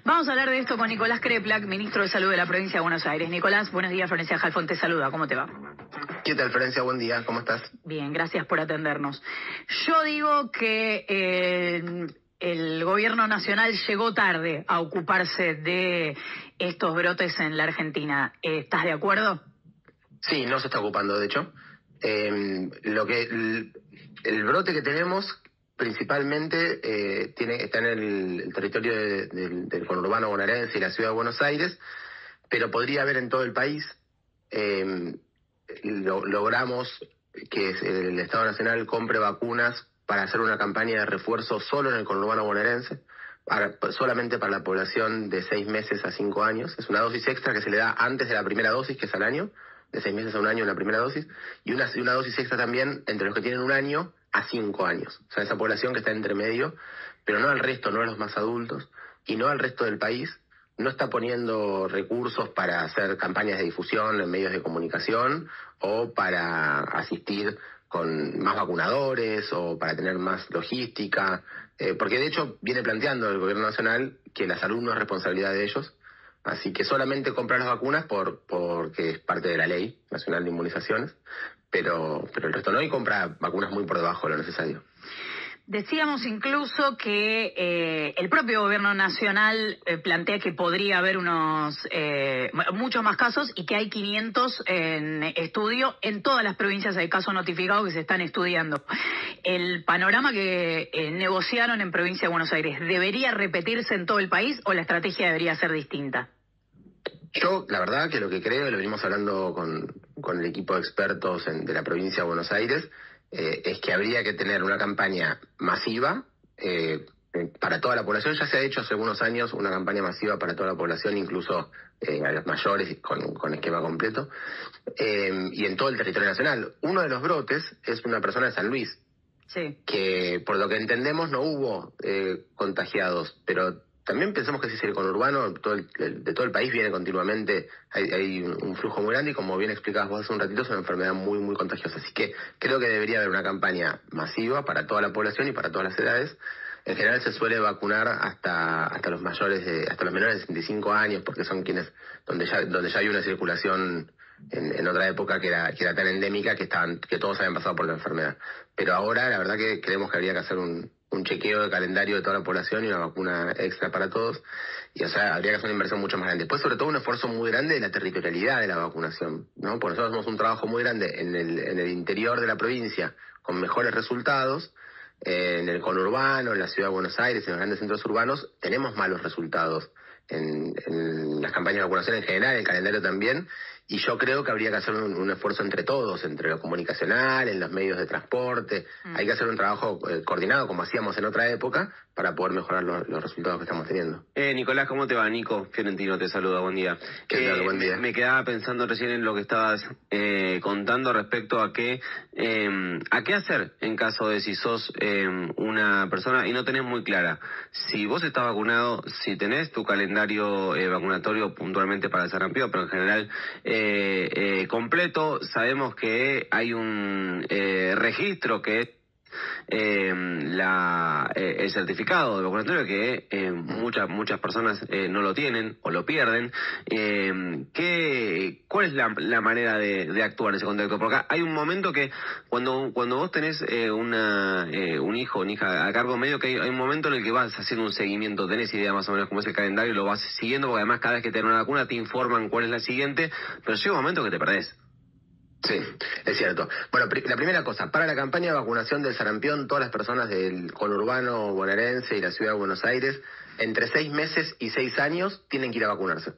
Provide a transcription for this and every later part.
Vamos a hablar de esto con Nicolás Kreplak, ministro de Salud de la provincia de Buenos Aires. Nicolás, buenos días, Florencia Jalfón te saluda, ¿cómo te va? ¿Qué tal, Florencia? Buen día, ¿cómo estás? Bien, gracias por atendernos. Yo digo que el gobierno nacional llegó tarde a ocuparse de estos brotes en la Argentina. ¿Estás de acuerdo? Sí, no se está ocupando, de hecho. El brote que tenemos principalmente está en el territorio del conurbano bonaerense y la ciudad de Buenos Aires, pero podría haber en todo el país. Logramos que el Estado Nacional compre vacunas para hacer una campaña de refuerzo solo en el conurbano bonaerense, solamente para la población de 6 meses a 5 años. Es una dosis extra que se le da antes de la primera dosis, que es al año, de 6 meses a 1 año en la primera dosis, y una dosis extra también entre los que tienen 1 año a 5 años. O sea, esa población que está entre medio, pero no al resto, no a los más adultos, y no al resto del país. No está poniendo recursos para hacer campañas de difusión en medios de comunicación o para asistir con más vacunadores o para tener más logística, porque de hecho viene planteando el gobierno nacional que la salud no es responsabilidad de ellos, así que solamente comprar las vacunas porque es parte de la ley nacional de inmunizaciones, pero el resto no, y compra vacunas muy por debajo de lo necesario. Decíamos incluso que el propio gobierno nacional plantea que podría haber muchos más casos y que hay 500 en estudio. En todas las provincias hay casos notificados que se están estudiando. ¿El panorama que negociaron en provincia de Buenos Aires debería repetirse en todo el país o la estrategia debería ser distinta? Yo, la verdad, que lo que creo, y lo venimos hablando con el equipo de expertos de la provincia de Buenos Aires, es que habría que tener una campaña masiva para toda la población. Ya se ha hecho hace algunos años una campaña masiva para toda la población, incluso a los mayores con esquema completo, y en todo el territorio nacional. Uno de los brotes es una persona de San Luis, sí, que por lo que entendemos no hubo contagiados, pero también pensamos que si es el conurbano de todo el país viene continuamente, hay un flujo muy grande, y como bien explicabas vos hace un ratito, es una enfermedad muy, muy contagiosa. Así que creo que debería haber una campaña masiva para toda la población y para todas las edades. En general se suele vacunar hasta los mayores, hasta los menores de 65 años, porque son quienes, donde ya hay una circulación en otra época que era tan endémica que todos habían pasado por la enfermedad. Pero ahora la verdad que creemos que habría que hacer un chequeo de calendario de toda la población y una vacuna extra para todos, y o sea, habría que hacer una inversión mucho más grande. Después, sobre todo, un esfuerzo muy grande de la territorialidad de la vacunación, ¿no? Porque nosotros hacemos un trabajo muy grande en el interior de la provincia con mejores resultados. En el conurbano, en la ciudad de Buenos Aires, en los grandes centros urbanos, tenemos malos resultados en las campañas de vacunación en general, en el calendario también, y yo creo que habría que hacer un esfuerzo entre todos, entre lo comunicacional, en los medios de transporte. Hay que hacer un trabajo coordinado, como hacíamos en otra época, para poder mejorar los resultados que estamos teniendo. Nicolás, ¿cómo te va? Nico Fiorentino te saluda, buen día. ¿Qué tal? Buen día. Me quedaba pensando recién en lo que estabas contando respecto a qué hacer en caso de si sos una persona y no tenés muy clara si vos estás vacunado, si tenés tu calendario vacunatorio puntualmente para el sarampión, pero en general completo. Sabemos que hay un registro que es el certificado de vacunatorio, que muchas personas no lo tienen o lo pierden. ¿Cuál es la manera de actuar en ese contexto? Porque acá hay un momento que cuando vos tenés un hijo o una hija a cargo medio, que hay un momento en el que vas haciendo un seguimiento, tenés idea más o menos cómo es el calendario, lo vas siguiendo, porque además cada vez que te dan una vacuna te informan cuál es la siguiente, pero llega un momento que te perdés. Sí, es cierto. Bueno, la primera cosa, para la campaña de vacunación del sarampión, todas las personas del conurbano bonaerense y la ciudad de Buenos Aires, entre 6 meses y 6 años, tienen que ir a vacunarse.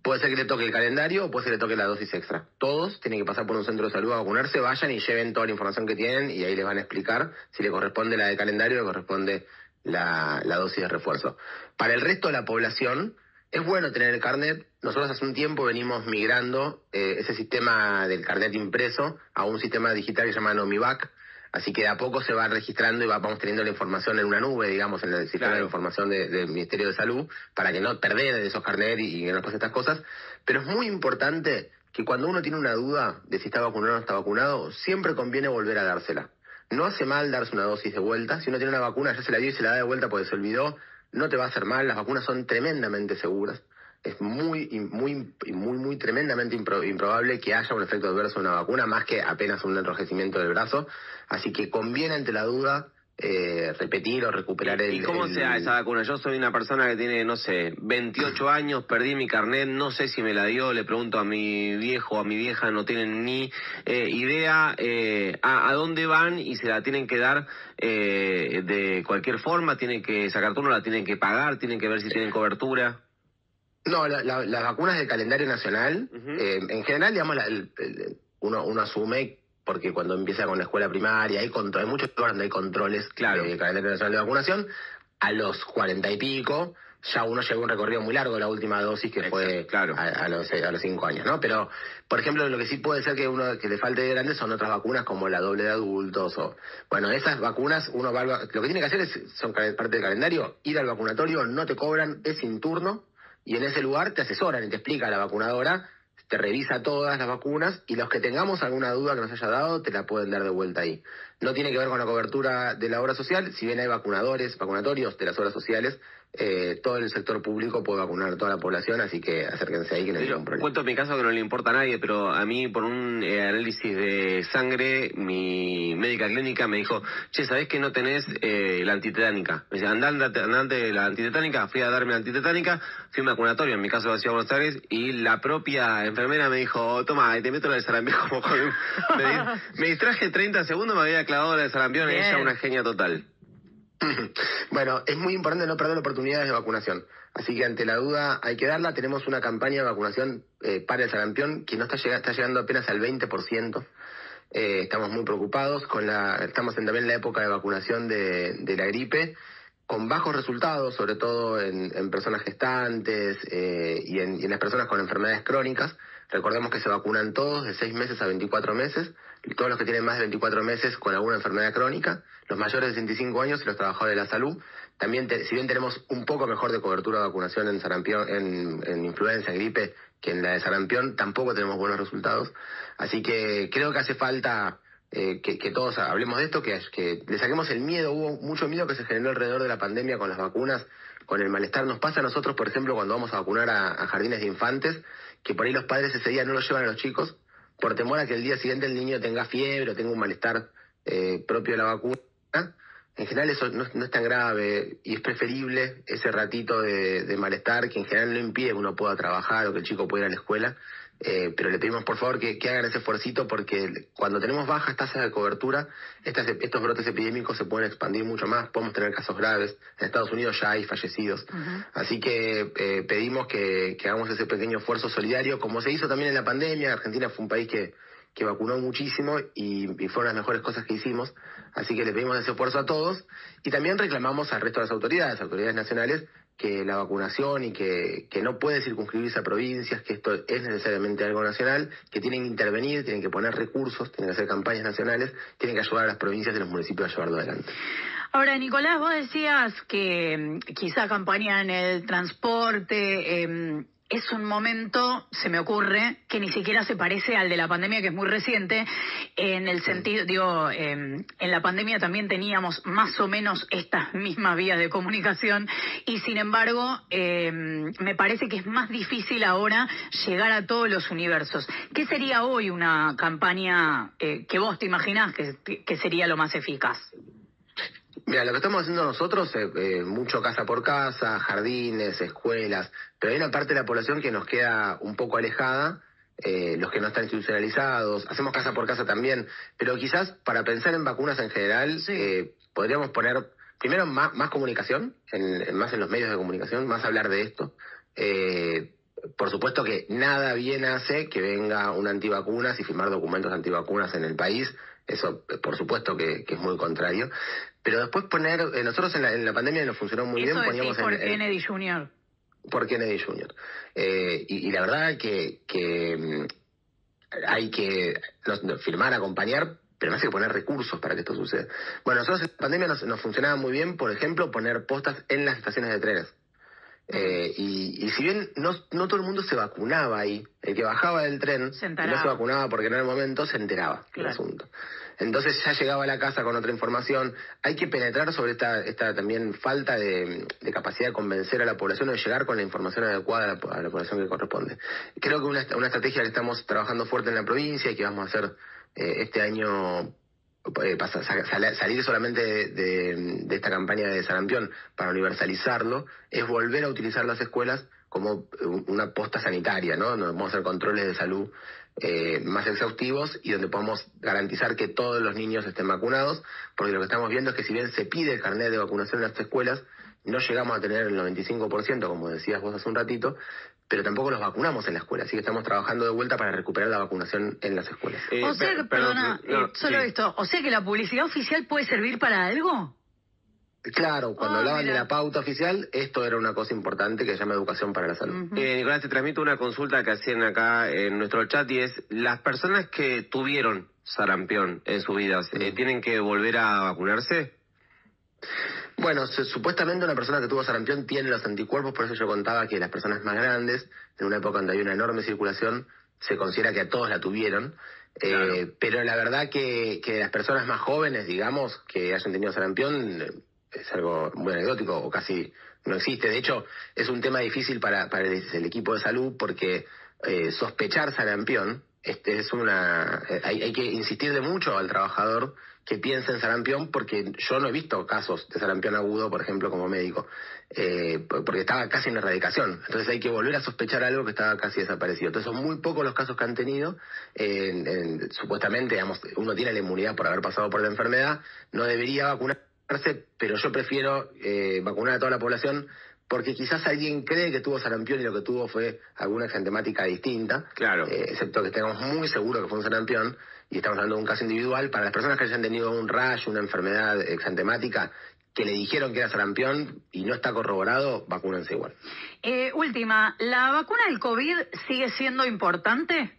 Puede ser que le toque el calendario o puede ser que le toque la dosis extra. Todos tienen que pasar por un centro de salud a vacunarse, vayan y lleven toda la información que tienen, y ahí les van a explicar si le corresponde la de calendario o le corresponde la dosis de refuerzo. Para el resto de la población, es bueno tener el carnet. Nosotros hace un tiempo venimos migrando ese sistema del carnet impreso a un sistema digital que se llama Nomivac, así que de a poco se va registrando y vamos teniendo la información en una nube, digamos, en el sistema de información del Ministerio de Salud, para que no perder esos carnets y que no pase estas cosas. Pero es muy importante que cuando uno tiene una duda de si está vacunado o no está vacunado, siempre conviene volver a dársela. No hace mal darse una dosis de vuelta. Si uno tiene una vacuna, ya se la dio y se la da de vuelta porque se olvidó. no te va a hacer mal, las vacunas son tremendamente seguras. Es muy tremendamente improbable que haya un efecto adverso en una vacuna, más que apenas un enrojecimiento del brazo. Así que conviene ante la duda repetir o recuperar ¿Y cómo se da esa vacuna? Yo soy una persona que tiene, no sé, 28 años, perdí mi carnet, no sé si me la dio, le pregunto a mi viejo o a mi vieja, no tienen ni idea a dónde van y se la tienen que dar de cualquier forma, tienen que sacar turno, la tienen que pagar, tienen que ver si tienen cobertura. No, las vacunas del calendario nacional, en general, digamos, uno asume, porque cuando empieza con la escuela primaria, hay muchos lugares donde hay controles del calendario nacional de vacunación, a los 40 y pico, ya uno lleva un recorrido muy largo, la última dosis que fue a los 5 años, ¿no? Pero, por ejemplo, lo que sí puede ser que uno que le falte de grande son otras vacunas como la doble de adultos o... Bueno, esas vacunas, uno va lo que tiene que hacer son parte del calendario, ir al vacunatorio, no te cobran, es sin turno, y en ese lugar te asesoran y te explica la vacunadora, te revisa todas las vacunas y los que tengamos alguna duda que nos haya dado te la pueden dar de vuelta ahí. No tiene que ver con la cobertura de la obra social, si bien hay vacunatorios de las obras sociales, todo el sector público puede vacunar a toda la población, así que acérquense ahí que no hay ningún problema. Cuento mi caso que no le importa a nadie, pero a mí por un análisis de sangre, mi médica clínica me dijo, che, ¿sabés que no tenés la antitetánica? Me dice, andate la antitetánica, fui a darme la antitetánica, fui a un vacunatorio, en mi caso de la Ciudad de Buenos Aires, y la propia enfermera me dijo, toma, te meto la de sarampión como con... me distraje 30 segundos, me había clavado la de sarampión y ella una genia total. Bueno, es muy importante no perder oportunidades de vacunación. Así que ante la duda hay que darla. Tenemos una campaña de vacunación para el sarampión que no está llegando apenas al 20%. Estamos muy preocupados. Estamos también en la época de vacunación de la gripe, con bajos resultados, sobre todo en personas gestantes y en las personas con enfermedades crónicas. Recordemos que se vacunan todos de 6 meses a 24 meses, todos los que tienen más de 24 meses con alguna enfermedad crónica, los mayores de 65 años y los trabajadores de la salud. También, si bien tenemos un poco mejor de cobertura de vacunación en sarampión, en influenza, en gripe, que en la de sarampión, tampoco tenemos buenos resultados. Así que creo que hace falta que todos hablemos de esto, que le saquemos el miedo. Hubo mucho miedo que se generó alrededor de la pandemia con las vacunas, con el malestar. Nos pasa a nosotros, por ejemplo, cuando vamos a vacunar a jardines de infantes, que por ahí los padres ese día no los llevan a los chicos por temor a que el día siguiente el niño tenga fiebre o tenga un malestar propio de la vacuna. En general eso no es tan grave y es preferible ese ratito de malestar, que en general no impide que uno pueda trabajar o que el chico pueda ir a la escuela, pero le pedimos por favor que hagan ese esfuercito, porque cuando tenemos bajas tasas de cobertura, estos brotes epidémicos se pueden expandir mucho más, podemos tener casos graves. En Estados Unidos ya hay fallecidos. Así que pedimos que hagamos ese pequeño esfuerzo solidario, como se hizo también en la pandemia. Argentina fue un país que vacunó muchísimo y fueron las mejores cosas que hicimos, así que le pedimos ese esfuerzo a todos y también reclamamos al resto de las autoridades nacionales, que la vacunación y que no puede circunscribirse a provincias, que esto es necesariamente algo nacional, que tienen que intervenir, tienen que poner recursos, tienen que hacer campañas nacionales, tienen que ayudar a las provincias y los municipios a llevarlo adelante. Ahora, Nicolás, vos decías que quizá campaña en el transporte... es un momento, se me ocurre, que ni siquiera se parece al de la pandemia, que es muy reciente, en el sentido, en la pandemia también teníamos más o menos estas mismas vías de comunicación y sin embargo me parece que es más difícil ahora llegar a todos los universos. ¿Qué sería hoy una campaña que vos te imaginás que sería lo más eficaz? Mira, lo que estamos haciendo nosotros es mucho casa por casa, jardines, escuelas, pero hay una parte de la población que nos queda un poco alejada, los que no están institucionalizados. Hacemos casa por casa también, pero quizás para pensar en vacunas en general, podríamos poner primero más comunicación, más en los medios de comunicación, más hablar de esto. Por supuesto que nada bien hace que venga un antivacunas y firmar documentos antivacunas en el país. Eso, por supuesto que es muy contrario. Pero después nosotros en la pandemia nos funcionó muy bien. Poníamos por Kennedy Jr. Por Kennedy Jr. Y la verdad que hay que firmar, acompañar, pero más hay que poner recursos para que esto suceda. Bueno, nosotros en la pandemia nos funcionaba muy bien, por ejemplo, poner postas en las estaciones de trenes. Y si bien no todo el mundo se vacunaba ahí, el que bajaba del tren y no se vacunaba porque no era el momento, se enteraba del asunto. Entonces ya llegaba a la casa con otra información. Hay que penetrar sobre esta también falta de capacidad de convencer a la población o de llegar con la información adecuada a la población que corresponde. Creo que una estrategia que estamos trabajando fuerte en la provincia y que vamos a hacer este año, salir solamente de esta campaña de sarampión para universalizarlo, es volver a utilizar las escuelas como una posta sanitaria, ¿no? Donde vamos a hacer controles de salud más exhaustivos y donde podamos garantizar que todos los niños estén vacunados, porque lo que estamos viendo es que si bien se pide el carnet de vacunación en las escuelas, no llegamos a tener el 95%, como decías vos hace un ratito, pero tampoco los vacunamos en la escuela, así que estamos trabajando de vuelta para recuperar la vacunación en las escuelas. O sea que, solo esto, o sea que la publicidad oficial puede servir para algo. Claro, cuando hablaban de la pauta oficial, esto era una cosa importante que se llama educación para la salud. Nicolás, te transmito una consulta que hacían acá en nuestro chat y es, las personas que tuvieron sarampión en sus vidas, ¿tienen que volver a vacunarse? Bueno, supuestamente una persona que tuvo sarampión tiene los anticuerpos, por eso yo contaba que las personas más grandes, en una época donde hay una enorme circulación, se considera que a todos la tuvieron. Claro. Pero la verdad que las personas más jóvenes, digamos, que hayan tenido sarampión, es algo muy anecdótico o casi no existe. De hecho, es un tema difícil para el equipo de salud porque sospechar sarampión hay que insistirle mucho al trabajador que piense en sarampión, porque yo no he visto casos de sarampión agudo, por ejemplo, como médico, porque estaba casi en erradicación. Entonces hay que volver a sospechar algo que estaba casi desaparecido. Entonces son muy pocos los casos que han tenido. Supuestamente, digamos, uno tiene la inmunidad por haber pasado por la enfermedad, no debería vacunarse, pero yo prefiero vacunar a toda la población, porque quizás alguien cree que tuvo sarampión y lo que tuvo fue alguna exantemática distinta, claro. Excepto que estemos muy seguros que fue un sarampión, y estamos hablando de un caso individual. Para las personas que hayan tenido un rash, una enfermedad exantemática, que le dijeron que era sarampión y no está corroborado, vacúnense igual. Última, ¿la vacuna del COVID sigue siendo importante?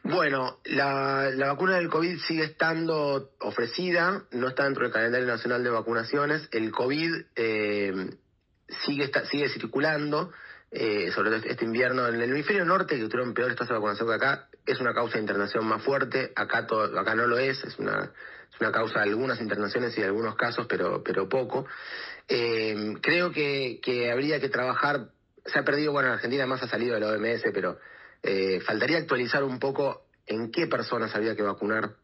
Bueno, la vacuna del COVID sigue estando ofrecida, no está dentro del calendario nacional de vacunaciones. El COVID sigue circulando, sobre todo este invierno. En el hemisferio norte, que tuvieron peores tasas de vacunación que acá, es una causa de internación más fuerte. Acá no lo es una causa de algunas internaciones y de algunos casos, pero poco. Creo que habría que trabajar. Se ha perdido, bueno, en Argentina más ha salido de la OMS, pero faltaría actualizar un poco en qué personas había que vacunar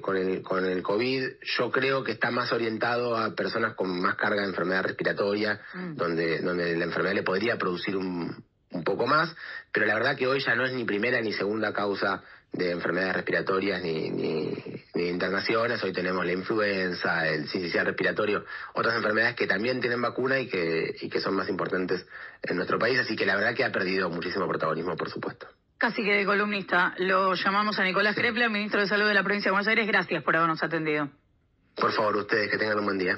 con el COVID. Yo creo que está más orientado a personas con más carga de enfermedad respiratoria, donde la enfermedad le podría producir un poco más, pero la verdad que hoy ya no es ni primera ni segunda causa de enfermedades respiratorias ni internaciones. Hoy tenemos la influenza, el sincicial respiratorio, otras enfermedades que también tienen vacuna y que son más importantes en nuestro país, así que la verdad que ha perdido muchísimo protagonismo, por supuesto. Casi que de columnista. Lo llamamos a Nicolás Krepler, ministro de Salud de la Provincia de Buenos Aires. Gracias por habernos atendido. Por favor, ustedes, que tengan un buen día.